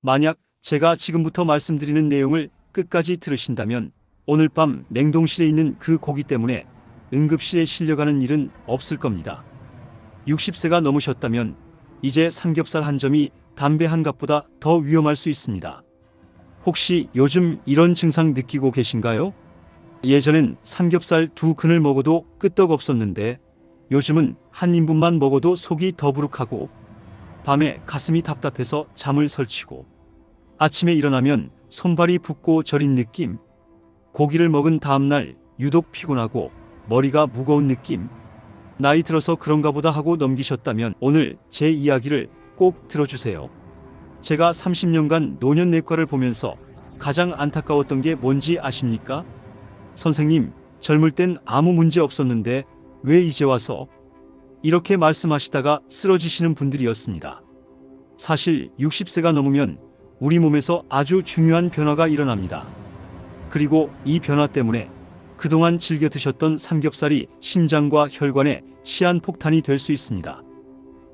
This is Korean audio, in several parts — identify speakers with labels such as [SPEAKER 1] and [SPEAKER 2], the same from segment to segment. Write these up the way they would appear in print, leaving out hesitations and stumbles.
[SPEAKER 1] 만약 제가 지금부터 말씀드리는 내용을 끝까지 들으신다면 오늘 밤 냉동실에 있는 그 고기 때문에 응급실에 실려가는 일은 없을 겁니다. 60세가 넘으셨다면 이제 삼겹살 한 점이 담배 한 갑보다 더 위험할 수 있습니다. 혹시 요즘 이런 증상 느끼고 계신가요? 예전엔 삼겹살 2근을 먹어도 끄떡없었는데 요즘은 한 인분만 먹어도 속이 더부룩하고 밤에 가슴이 답답해서 잠을 설치고 아침에 일어나면 손발이 붓고 저린 느낌, 고기를 먹은 다음날 유독 피곤하고 머리가 무거운 느낌, 나이 들어서 그런가 보다 하고 넘기셨다면 오늘 제 이야기를 꼭 들어주세요. 제가 30년간 노년내과를 보면서 가장 안타까웠던 게 뭔지 아십니까? 선생님, 젊을 땐 아무 문제 없었는데 왜 이제 와서? 이렇게 말씀하시다가 쓰러지시는 분들이었습니다. 사실 60세가 넘으면 우리 몸에서 아주 중요한 변화가 일어납니다. 그리고 이 변화 때문에 그동안 즐겨 드셨던 삼겹살이 심장과 혈관에 시한폭탄이 될 수 있습니다.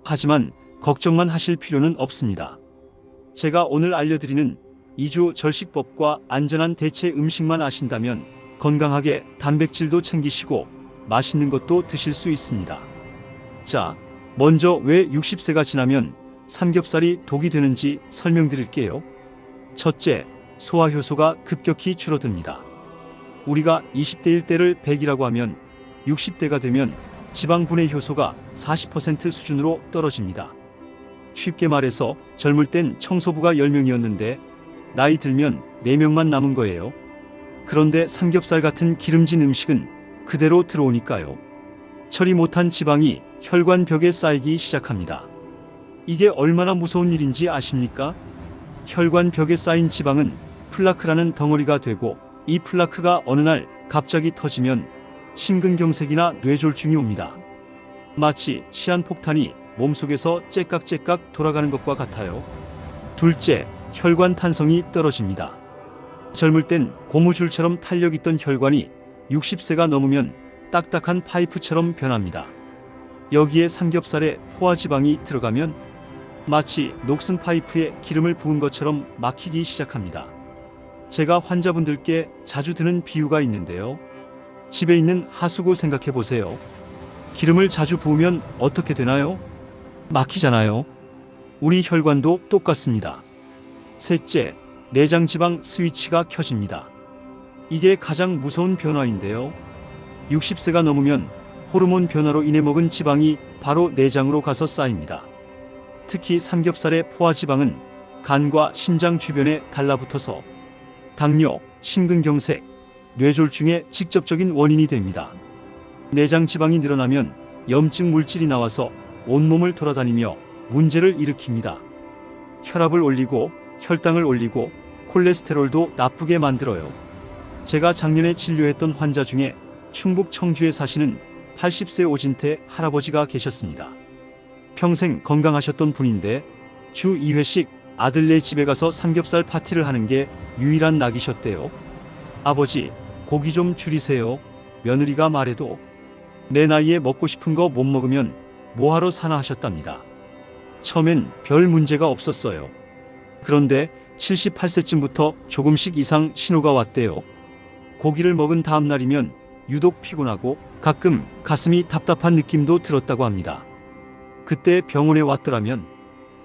[SPEAKER 1] 하지만 걱정만 하실 필요는 없습니다. 제가 오늘 알려드리는 2주 절식법과 안전한 대체 음식만 아신다면 건강하게 단백질도 챙기시고 맛있는 것도 드실 수 있습니다. 자, 먼저 왜 60세가 지나면 삼겹살이 독이 되는지 설명드릴게요. 첫째, 소화효소가 급격히 줄어듭니다. 우리가 20대일 때를 100이라고 하면 60대가 되면 지방 분해 효소가 40% 수준으로 떨어집니다. 쉽게 말해서 젊을 땐 청소부가 10명이었는데 나이 들면 4명만 남은 거예요. 그런데 삼겹살 같은 기름진 음식은 그대로 들어오니까요. 처리 못한 지방이 혈관벽에 쌓이기 시작합니다. 이게 얼마나 무서운 일인지 아십니까? 혈관벽에 쌓인 지방은 플라크라는 덩어리가 되고 이 플라크가 어느 날 갑자기 터지면 심근경색이나 뇌졸중이 옵니다. 마치 시한폭탄이 몸속에서 째깍째깍 돌아가는 것과 같아요. 둘째, 혈관 탄성이 떨어집니다. 젊을 땐 고무줄처럼 탄력 있던 혈관이 60세가 넘으면 딱딱한 파이프처럼 변합니다. 여기에 삼겹살에 포화지방이 들어가면 마치 녹슨 파이프에 기름을 부은 것처럼 막히기 시작합니다. 제가 환자분들께 자주 드는 비유가 있는데요. 집에 있는 하수구 생각해 보세요. 기름을 자주 부으면 어떻게 되나요? 막히잖아요. 우리 혈관도 똑같습니다. 셋째, 내장지방 스위치가 켜집니다. 이게 가장 무서운 변화인데요. 60세가 넘으면 호르몬 변화로 인해 먹은 지방이 바로 내장으로 가서 쌓입니다. 특히 삼겹살의 포화지방은 간과 심장 주변에 달라붙어서 당뇨, 심근경색, 뇌졸중의 직접적인 원인이 됩니다. 내장 지방이 늘어나면 염증 물질이 나와서 온몸을 돌아다니며 문제를 일으킵니다. 혈압을 올리고 혈당을 올리고 콜레스테롤도 나쁘게 만들어요. 제가 작년에 진료했던 환자 중에 충북 청주에 사시는 80세 오진태 할아버지가 계셨습니다. 평생 건강하셨던 분인데 주 2회씩 아들네 집에 가서 삼겹살 파티를 하는 게 유일한 낙이셨대요. 아버지, 고기 좀 줄이세요. 며느리가 말해도 내 나이에 먹고 싶은 거 못 먹으면 뭐하러 사나 하셨답니다. 처음엔 별 문제가 없었어요. 그런데 78세쯤부터 조금씩 이상 신호가 왔대요. 고기를 먹은 다음 날이면 유독 피곤하고 가끔 가슴이 답답한 느낌도 들었다고 합니다. 그때 병원에 왔더라면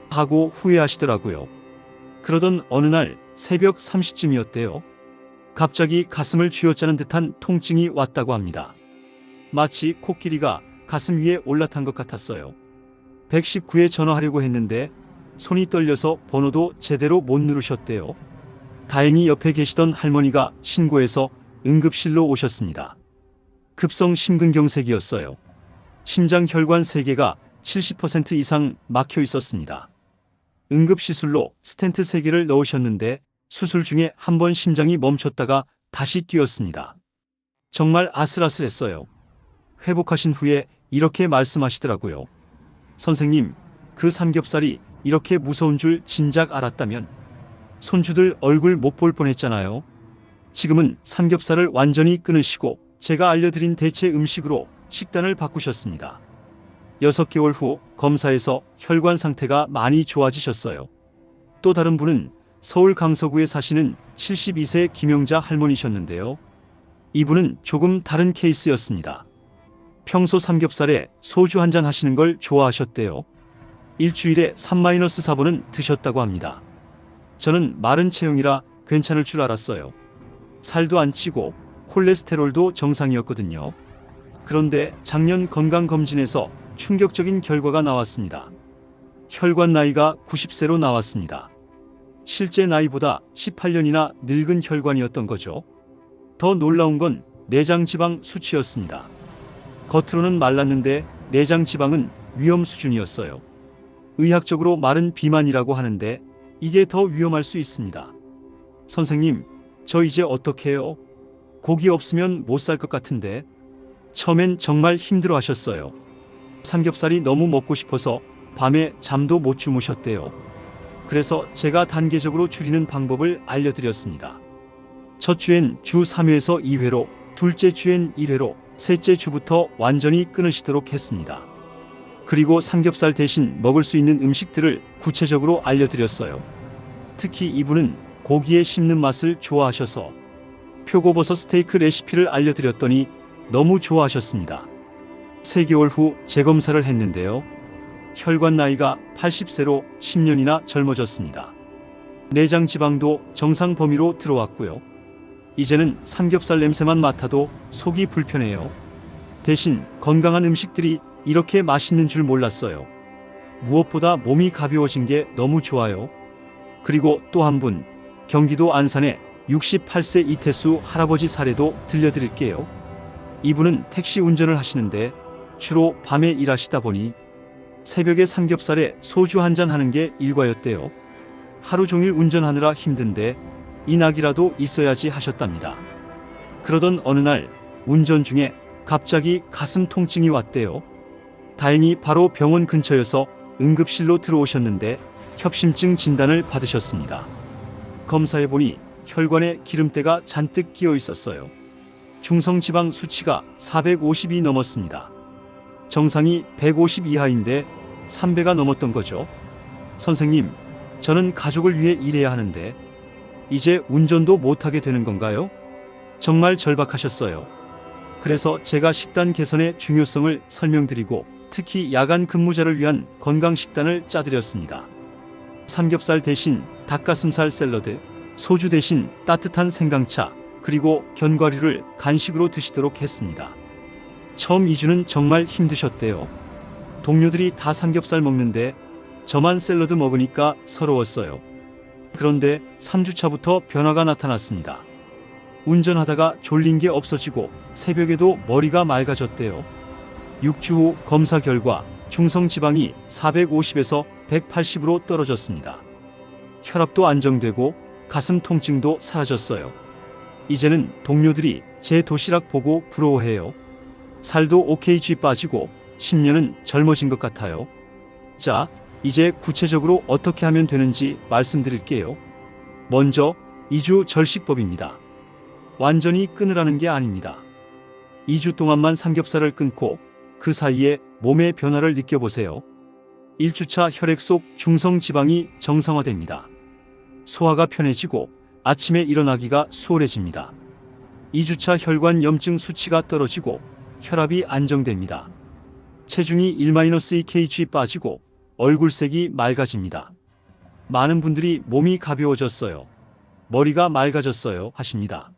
[SPEAKER 1] 하고 후회하시더라고요. 그러던 어느 날 새벽 3시쯤이었대요. 갑자기 가슴을 쥐어짜는 듯한 통증이 왔다고 합니다. 마치 코끼리가 가슴 위에 올라탄 것 같았어요. 119에 전화하려고 했는데 손이 떨려서 번호도 제대로 못 누르셨대요. 다행히 옆에 계시던 할머니가 신고해서 응급실로 오셨습니다. 급성 심근경색이었어요. 심장 혈관 3개가 70% 이상 막혀 있었습니다. 응급시술로 스텐트 3개를 넣으셨는데 수술 중에 한 번 심장이 멈췄다가 다시 뛰었습니다. 정말 아슬아슬했어요. 회복하신 후에 이렇게 말씀하시더라고요. 선생님, 그 삼겹살이 이렇게 무서운 줄 진작 알았다면 손주들 얼굴 못 볼 뻔했잖아요. 지금은 삼겹살을 완전히 끊으시고 제가 알려드린 대체 음식으로 식단을 바꾸셨습니다. 6개월 후 검사에서 혈관 상태가 많이 좋아지셨어요. 또 다른 분은 서울 강서구에 사시는 72세 김영자 할머니셨는데요. 이분은 조금 다른 케이스였습니다. 평소 삼겹살에 소주 한잔 하시는 걸 좋아하셨대요. 일주일에 3-4번은 드셨다고 합니다. 저는 마른 체형이라 괜찮을 줄 알았어요. 살도 안 찌고 콜레스테롤도 정상이었거든요. 그런데 작년 건강검진에서 충격적인 결과가 나왔습니다. 혈관 나이가 90세로 나왔습니다. 실제 나이보다 18년이나 늙은 혈관이었던 거죠. 더 놀라운 건 내장 지방 수치였습니다. 겉으로는 말랐는데 내장 지방은 위험 수준이었어요. 의학적으로 말은 비만이라고 하는데 이게 더 위험할 수 있습니다. 선생님, 저 이제 어떻게 해요? 고기 없으면 못 살 것 같은데. 처음엔 정말 힘들어 하셨어요. 삼겹살이 너무 먹고 싶어서 밤에 잠도 못 주무셨대요. 그래서 제가 단계적으로 줄이는 방법을 알려드렸습니다. 첫 주엔 주 3회에서 2회로, 둘째 주엔 1회로, 셋째 주부터 완전히 끊으시도록 했습니다. 그리고 삼겹살 대신 먹을 수 있는 음식들을 구체적으로 알려드렸어요. 특히 이분은 고기에 씹는 맛을 좋아하셔서 표고버섯 스테이크 레시피를 알려드렸더니 너무 좋아하셨습니다. 3개월 후 재검사를 했는데요. 혈관 나이가 80세로 10년이나 젊어졌습니다. 내장 지방도 정상 범위로 들어왔고요. 이제는 삼겹살 냄새만 맡아도 속이 불편해요. 대신 건강한 음식들이 이렇게 맛있는 줄 몰랐어요. 무엇보다 몸이 가벼워진 게 너무 좋아요. 그리고 또 한 분, 경기도 안산의 68세 이태수 할아버지 사례도 들려드릴게요. 이분은 택시 운전을 하시는데 주로 밤에 일하시다 보니 새벽에 삼겹살에 소주 한잔 하는 게 일과였대요. 하루 종일 운전하느라 힘든데 이 낙이라도 있어야지 하셨답니다. 그러던 어느 날 운전 중에 갑자기 가슴 통증이 왔대요. 다행히 바로 병원 근처여서 응급실로 들어오셨는데 협심증 진단을 받으셨습니다. 검사해보니 혈관에 기름때가 잔뜩 끼어 있었어요. 중성지방 수치가 450이 넘었습니다. 정상이 150 이하인데 3배가 넘었던 거죠. 선생님, 저는 가족을 위해 일해야 하는데 이제 운전도 못하게 되는 건가요? 정말 절박하셨어요. 그래서 제가 식단 개선의 중요성을 설명드리고 특히 야간 근무자를 위한 건강식단을 짜드렸습니다. 삼겹살 대신 닭가슴살 샐러드, 소주 대신 따뜻한 생강차, 그리고 견과류를 간식으로 드시도록 했습니다. 처음 2주는 정말 힘드셨대요. 동료들이 다 삼겹살 먹는데 저만 샐러드 먹으니까 서러웠어요. 그런데 3주차부터 변화가 나타났습니다. 운전하다가 졸린 게 없어지고 새벽에도 머리가 맑아졌대요. 6주 후 검사 결과 중성지방이 450에서 180으로 떨어졌습니다. 혈압도 안정되고 가슴 통증도 사라졌어요. 이제는 동료들이 제 도시락 보고 부러워해요. 살도 OKG 빠지고 10년은 젊어진 것 같아요. 자, 이제 구체적으로 어떻게 하면 되는지 말씀드릴게요. 먼저 2주 절식법입니다. 완전히 끊으라는 게 아닙니다. 2주 동안만 삼겹살을 끊고 그 사이에 몸의 변화를 느껴보세요. 1주차 혈액 속 중성지방이 정상화됩니다. 소화가 편해지고 아침에 일어나기가 수월해집니다. 2주차 혈관 염증 수치가 떨어지고 혈압이 안정됩니다. 체중이 1-2kg 빠지고 얼굴색이 맑아집니다. 많은 분들이 몸이 가벼워졌어요. 머리가 맑아졌어요 하십니다.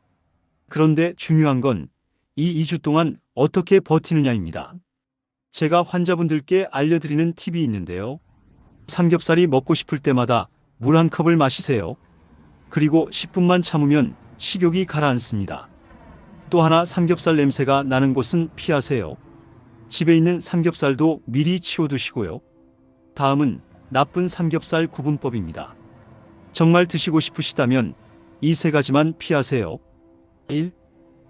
[SPEAKER 1] 그런데 중요한 건 이 2주 동안 어떻게 버티느냐입니다. 제가 환자분들께 알려드리는 팁이 있는데요. 삼겹살이 먹고 싶을 때마다 물 한 컵을 마시세요. 그리고 10분만 참으면 식욕이 가라앉습니다. 또 하나, 삼겹살 냄새가 나는 곳은 피하세요. 집에 있는 삼겹살도 미리 치워두시고요. 다음은 나쁜 삼겹살 구분법입니다. 정말 드시고 싶으시다면 이 3가지만 피하세요. 1.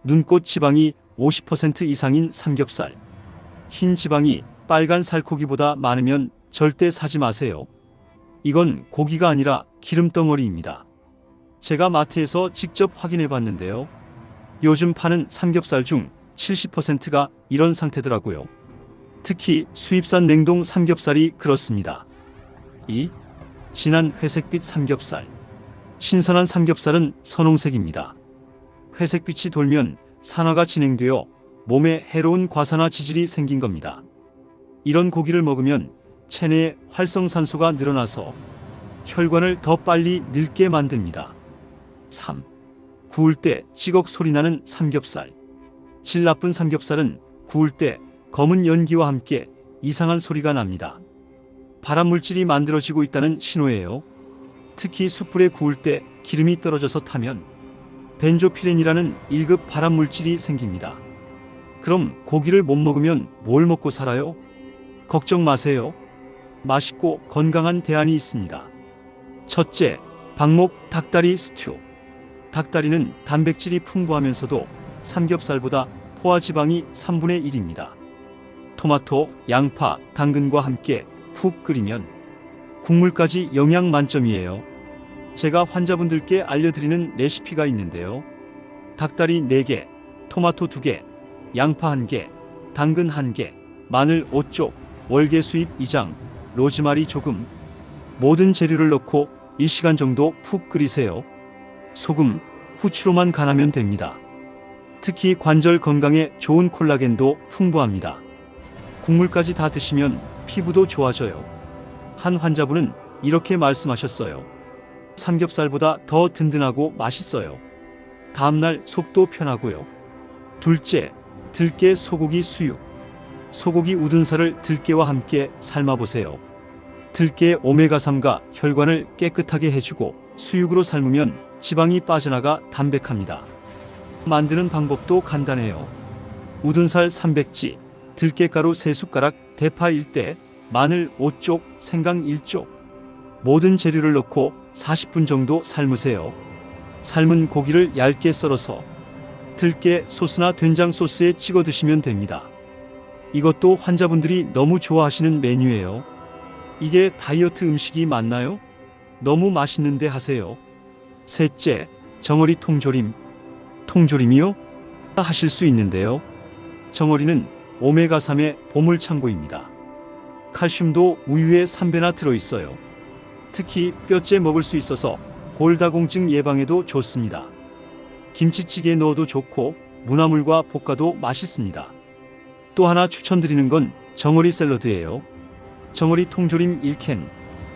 [SPEAKER 1] 눈꽃 지방이 50% 이상인 삼겹살. 흰 지방이 빨간 살코기보다 많으면 절대 사지 마세요. 이건 고기가 아니라 기름덩어리입니다. 제가 마트에서 직접 확인해 봤는데요. 요즘 파는 삼겹살 중 70%가 이런 상태더라고요. 특히 수입산 냉동 삼겹살이 그렇습니다. 2. 진한 회색빛 삼겹살. 신선한 삼겹살은 선홍색입니다. 회색빛이 돌면 산화가 진행되어 몸에 해로운 과산화 지질이 생긴 겁니다. 이런 고기를 먹으면 체내에 활성산소가 늘어나서 혈관을 더 빨리 늙게 만듭니다. 3. 구울 때 찌걱 소리 나는 삼겹살. 질 나쁜 삼겹살은 구울 때 검은 연기와 함께 이상한 소리가 납니다. 발암물질이 만들어지고 있다는 신호예요. 특히 숯불에 구울 때 기름이 떨어져서 타면 벤조피렌이라는 1급 발암물질이 생깁니다. 그럼 고기를 못 먹으면 뭘 먹고 살아요? 걱정 마세요. 맛있고 건강한 대안이 있습니다. 첫째, 방목 닭다리 스튜. 닭다리는 단백질이 풍부하면서도 삼겹살보다 포화지방이 3분의 1입니다. 토마토, 양파, 당근과 함께 푹 끓이면 국물까지 영양 만점이에요. 제가 환자분들께 알려드리는 레시피가 있는데요. 닭다리 4개, 토마토 2개, 양파 1개, 당근 1개, 마늘 5쪽, 월계수잎 2장, 로즈마리 조금. 모든 재료를 넣고 1시간 정도 푹 끓이세요. 소금, 후추로만 간하면 됩니다. 특히 관절 건강에 좋은 콜라겐도 풍부합니다. 국물까지 다 드시면 피부도 좋아져요. 한 환자분은 이렇게 말씀하셨어요. 삼겹살보다 더 든든하고 맛있어요. 다음날 속도 편하고요. 둘째, 들깨 소고기 수육. 소고기 우둔살을 들깨와 함께 삶아보세요. 들깨의 오메가3가 혈관을 깨끗하게 해주고 수육으로 삶으면 지방이 빠져나가 담백합니다. 만드는 방법도 간단해요. 우둔살 300지, 들깨가루 3숟가락, 대파 1대, 마늘 5쪽, 생강 1쪽. 모든 재료를 넣고 40분 정도 삶으세요. 삶은 고기를 얇게 썰어서 들깨 소스나 된장 소스에 찍어 드시면 됩니다. 이것도 환자분들이 너무 좋아하시는 메뉴예요. 이게 다이어트 음식이 맞나요? 너무 맛있는데 하세요. 셋째, 정어리 통조림. 통조림이요? 하실 수 있는데요. 정어리는 오메가3의 보물창고입니다. 칼슘도 우유에 3배나 들어있어요. 특히 뼈째 먹을 수 있어서 골다공증 예방에도 좋습니다. 김치찌개에 넣어도 좋고 무나물과 볶아도 맛있습니다. 또 하나 추천드리는 건 정어리 샐러드예요. 정어리 통조림 1캔,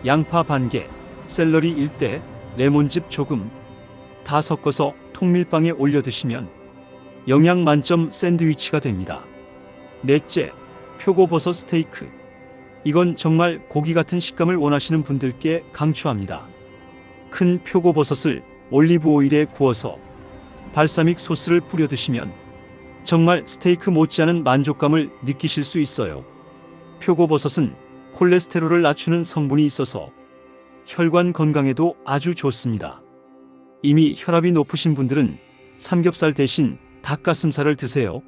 [SPEAKER 1] 양파 반개, 샐러리 1대, 레몬즙 조금 다 섞어서 통밀빵에 올려 드시면 영양 만점 샌드위치가 됩니다. 넷째, 표고버섯 스테이크. 이건 정말 고기 같은 식감을 원하시는 분들께 강추합니다. 큰 표고버섯을 올리브 오일에 구워서 발사믹 소스를 뿌려 드시면 정말 스테이크 못지않은 만족감을 느끼실 수 있어요. 표고버섯은 콜레스테롤을 낮추는 성분이 있어서 혈관 건강에도 아주 좋습니다. 이미 혈압이 높으신 분들은 삼겹살 대신 닭가슴살을 드세요.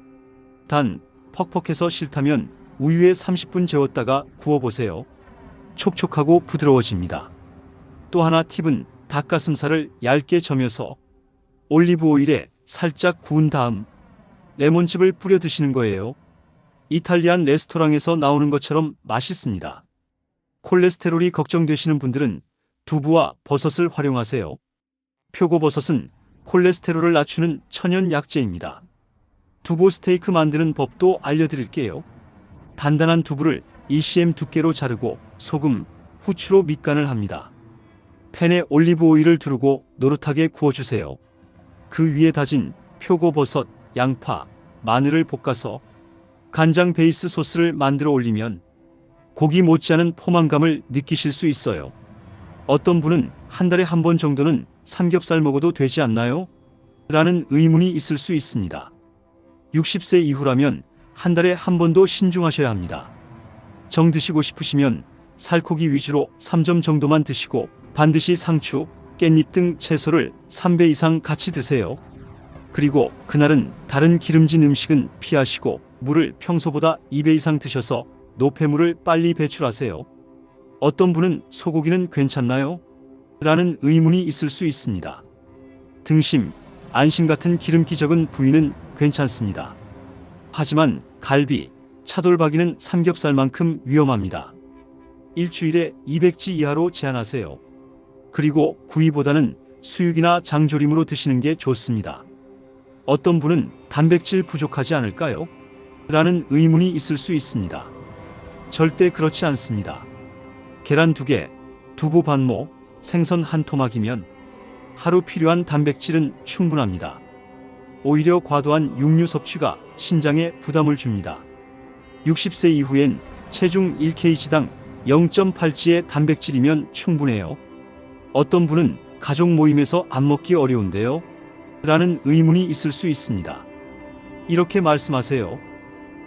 [SPEAKER 1] 단, 퍽퍽해서 싫다면 우유에 30분 재웠다가 구워보세요. 촉촉하고 부드러워집니다. 또 하나 팁은 닭가슴살을 얇게 저며서 올리브 오일에 살짝 구운 다음 레몬즙을 뿌려 드시는 거예요. 이탈리안 레스토랑에서 나오는 것처럼 맛있습니다. 콜레스테롤이 걱정되시는 분들은 두부와 버섯을 활용하세요. 표고버섯은 콜레스테롤을 낮추는 천연 약재입니다. 두부 스테이크 만드는 법도 알려드릴게요. 단단한 두부를 1cm 두께로 자르고 소금, 후추로 밑간을 합니다. 팬에 올리브 오일을 두르고 노릇하게 구워주세요. 그 위에 다진 표고버섯, 양파, 마늘을 볶아서 간장 베이스 소스를 만들어 올리면 고기 못지않은 포만감을 느끼실 수 있어요. 어떤 분은 한 달에 한 번 정도는 삼겹살 먹어도 되지 않나요? 라는 의문이 있을 수 있습니다. 60세 이후라면 한 달에 한 번도 신중하셔야 합니다. 정 드시고 싶으시면 살코기 위주로 3점 정도만 드시고 반드시 상추, 깻잎 등 채소를 3배 이상 같이 드세요. 그리고 그날은 다른 기름진 음식은 피하시고 물을 평소보다 2배 이상 드셔서 노폐물을 빨리 배출하세요. 어떤 분은 소고기는 괜찮나요? 라는 의문이 있을 수 있습니다. 등심, 안심 같은 기름기 적은 부위는 괜찮습니다. 하지만 갈비, 차돌박이는 삼겹살만큼 위험합니다. 일주일에 200지 이하로 제한하세요. 그리고 구이보다는 수육이나 장조림으로 드시는 게 좋습니다. 어떤 분은 단백질 부족하지 않을까요? 라는 의문이 있을 수 있습니다. 절대 그렇지 않습니다. 계란 2개, 두부 반모, 생선 한 토막이면 하루 필요한 단백질은 충분합니다. 오히려 과도한 육류 섭취가 신장에 부담을 줍니다. 60세 이후엔 체중 1kg당 0.8g의 단백질이면 충분해요. 어떤 분은 가족 모임에서 안 먹기 어려운데요? 라는 의문이 있을 수 있습니다. 이렇게 말씀하세요.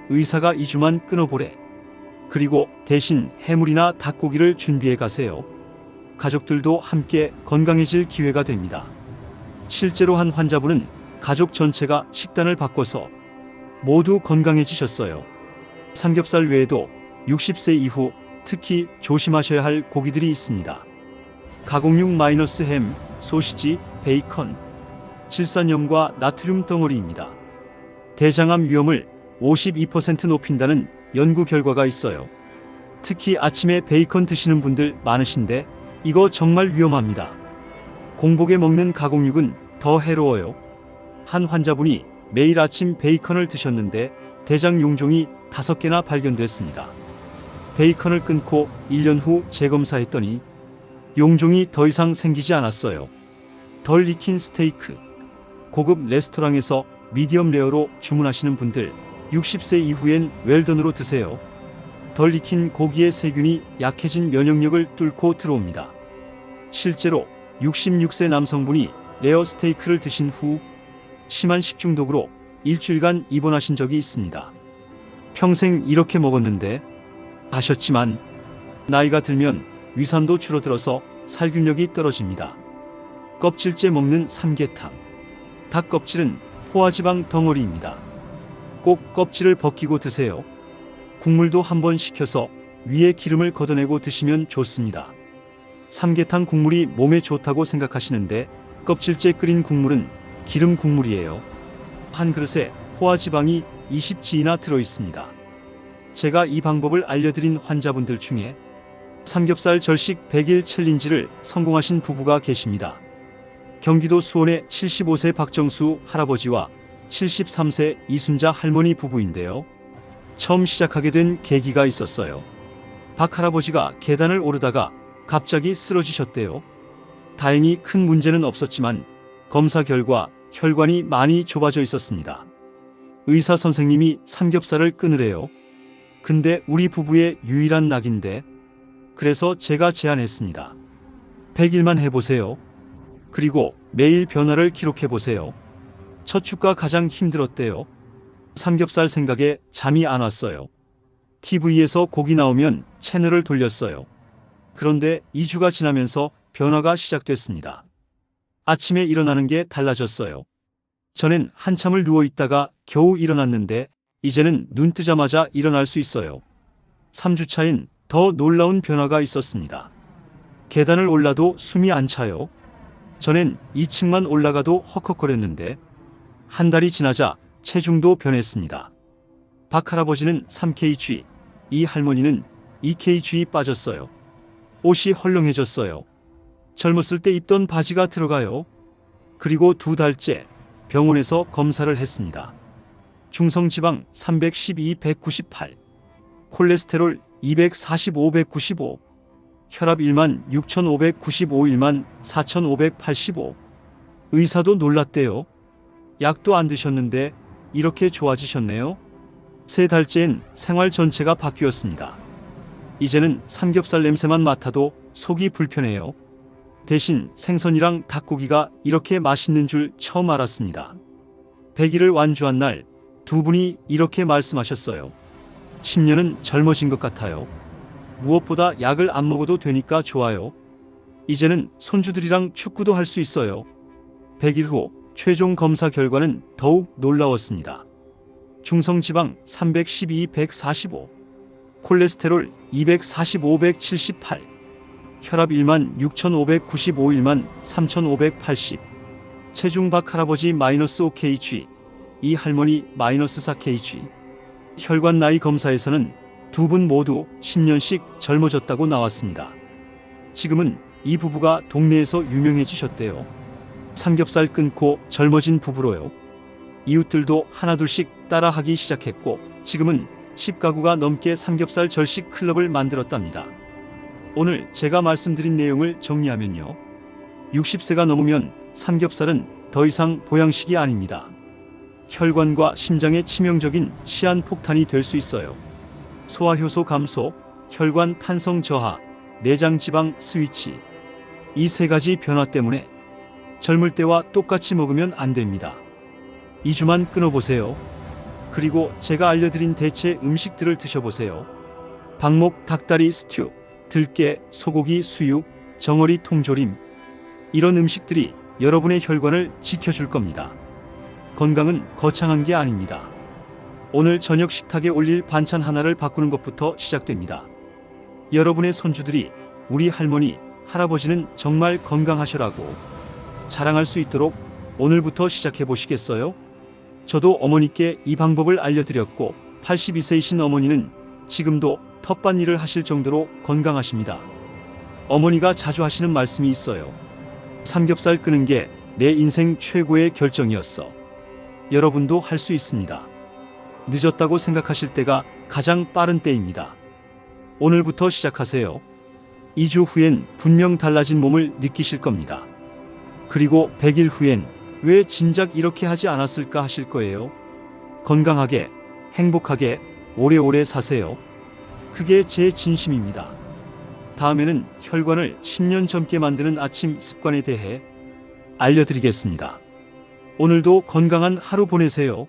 [SPEAKER 1] 의사가 2주만 끊어보래. 그리고 대신 해물이나 닭고기를 준비해 가세요. 가족들도 함께 건강해질 기회가 됩니다. 실제로 한 환자분은 가족 전체가 식단을 바꿔서 모두 건강해지셨어요. 삼겹살 외에도 60세 이후 특히 조심하셔야 할 고기들이 있습니다. 가공육-햄, 소시지, 베이컨, 질산염과 나트륨 덩어리입니다. 대장암 위험을 52% 높인다는 연구 결과가 있어요. 특히 아침에 베이컨 드시는 분들 많으신데 이거 정말 위험합니다. 공복에 먹는 가공육은 더 해로워요. 한 환자분이 매일 아침 베이컨을 드셨는데 대장 용종이 5개나 발견됐습니다. 베이컨을 끊고 1년 후 재검사했더니 용종이 더 이상 생기지 않았어요. 덜 익힌 스테이크, 고급 레스토랑에서 미디엄 레어로 주문하시는 분들 60세 이후엔 웰던으로 드세요. 덜 익힌 고기의 세균이 약해진 면역력을 뚫고 들어옵니다. 실제로 66세 남성분이 레어 스테이크를 드신 후 심한 식중독으로 일주일간 입원하신 적이 있습니다. 평생 이렇게 먹었는데 하셨지만 나이가 들면 위산도 줄어들어서 살균력이 떨어집니다. 껍질째 먹는 삼계탕. 닭 껍질은 포화지방 덩어리입니다. 꼭 껍질을 벗기고 드세요. 국물도 한번 식혀서 위에 기름을 걷어내고 드시면 좋습니다. 삼계탕 국물이 몸에 좋다고 생각하시는데 껍질째 끓인 국물은 기름 국물이에요. 한 그릇에 포화지방이 20g나 들어있습니다. 제가 이 방법을 알려드린 환자분들 중에 삼겹살 절식 100일 챌린지를 성공하신 부부가 계십니다. 경기도 수원의 75세 박정수 할아버지와 73세 이순자 할머니 부부인데요. 처음 시작하게 된 계기가 있었어요. 박 할아버지가 계단을 오르다가 갑자기 쓰러지셨대요. 다행히 큰 문제는 없었지만 검사 결과 혈관이 많이 좁아져 있었습니다. 의사 선생님이 삼겹살을 끊으래요. 근데 우리 부부의 유일한 낙인데 그래서 제가 제안했습니다. 100일만 해보세요. 그리고 매일 변화를 기록해보세요. 첫 주가 가장 힘들었대요. 삼겹살 생각에 잠이 안 왔어요. TV에서 고기 나오면 채널을 돌렸어요. 그런데 2주가 지나면서 변화가 시작됐습니다. 아침에 일어나는 게 달라졌어요. 전엔 한참을 누워있다가 겨우 일어났는데 이제는 눈 뜨자마자 일어날 수 있어요. 3주 차인 더 놀라운 변화가 있었습니다. 계단을 올라도 숨이 안 차요. 전엔 2층만 올라가도 헉헉거렸는데 한 달이 지나자 체중도 변했습니다. 박 할아버지는 3kg, 이 할머니는 2kg 빠졌어요. 옷이 헐렁해졌어요. 젊었을 때 입던 바지가 들어가요. 그리고 2달째 병원에서 검사를 했습니다. 중성지방 312/198, 콜레스테롤 245/195, 혈압 16,595, 14,585. 의사도 놀랐대요. 약도 안 드셨는데 이렇게 좋아지셨네요. 3달째엔 생활 전체가 바뀌었습니다. 이제는 삼겹살 냄새만 맡아도 속이 불편해요. 대신 생선이랑 닭고기가 이렇게 맛있는 줄 처음 알았습니다. 100일을 완주한 날 두 분이 이렇게 말씀하셨어요. 10년은 젊어진 것 같아요. 무엇보다 약을 안 먹어도 되니까 좋아요. 이제는 손주들이랑 축구도 할 수 있어요. 100일 후 최종 검사 결과는 더욱 놀라웠습니다. 중성지방 312/145, 콜레스테롤 245/178, 혈압 16,595, 13,580, 체중 박 할아버지 -5kg, 이 할머니 -4kg. 혈관 나이 검사에서는 두 분 모두 10년씩 젊어졌다고 나왔습니다. 지금은 이 부부가 동네에서 유명해지셨대요. 삼겹살 끊고 젊어진 부부로요. 이웃들도 하나둘씩 따라하기 시작했고 지금은 10가구가 넘게 삼겹살 절식 클럽을 만들었답니다. 오늘 제가 말씀드린 내용을 정리하면요. 60세가 넘으면 삼겹살은 더 이상 보양식이 아닙니다. 혈관과 심장에 치명적인 시한폭탄이 될 수 있어요. 소화효소 감소, 혈관 탄성 저하, 내장 지방 스위치. 이 세 가지 변화 때문에 젊을 때와 똑같이 먹으면 안 됩니다. 2주만 끊어보세요. 그리고 제가 알려드린 대체 음식들을 드셔보세요. 박목 닭다리 스튜, 들깨, 소고기 수육, 정어리 통조림. 이런 음식들이 여러분의 혈관을 지켜줄 겁니다. 건강은 거창한 게 아닙니다. 오늘 저녁 식탁에 올릴 반찬 하나를 바꾸는 것부터 시작됩니다. 여러분의 손주들이 우리 할머니, 할아버지는 정말 건강하셔라고 자랑할 수 있도록 오늘부터 시작해 보시겠어요? 저도 어머니께 이 방법을 알려드렸고 82세이신 어머니는 지금도 텃밭일을 하실 정도로 건강하십니다. 어머니가 자주 하시는 말씀이 있어요. 삼겹살 끄는 게 내 인생 최고의 결정이었어. 여러분도 할 수 있습니다. 늦었다고 생각하실 때가 가장 빠른 때입니다. 오늘부터 시작하세요. 2주 후엔 분명 달라진 몸을 느끼실 겁니다. 그리고 100일 후엔 왜 진작 이렇게 하지 않았을까 하실 거예요. 건강하게, 행복하게, 오래오래 사세요. 그게 제 진심입니다. 다음에는 혈관을 10년 젊게 만드는 아침 습관에 대해 알려드리겠습니다. 오늘도 건강한 하루 보내세요.